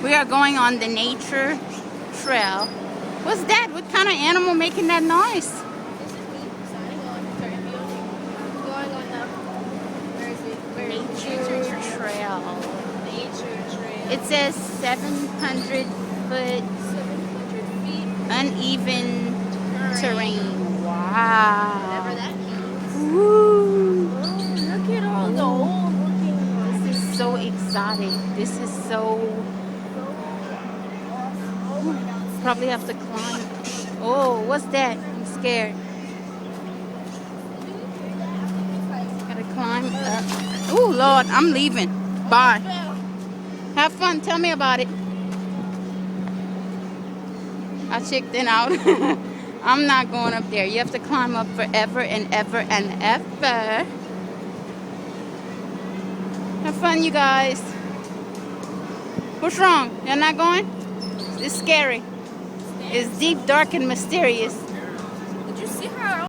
We are going on the nature trail. What's that? What kind of animal making that noise? This is me signing on. Sorry, going on the Nature trail. Nature trail. It says 700 foot 700 feet. uneven terrain. Whatever Wow. that means. Woo. Look at all the old looking ones. This is so exotic. This is so... Oh my God. Probably have to climb. Oh, what's that? I'm scared. Gotta climb up. Oh, Lord, I'm leaving. Bye. Have fun. Tell me about it. I checked it out. I'm not going up there. You have to climb up forever and ever and ever. Have fun, you guys. What's wrong? You're not going? It's scary. It's deep, dark, and mysterious. Did you see how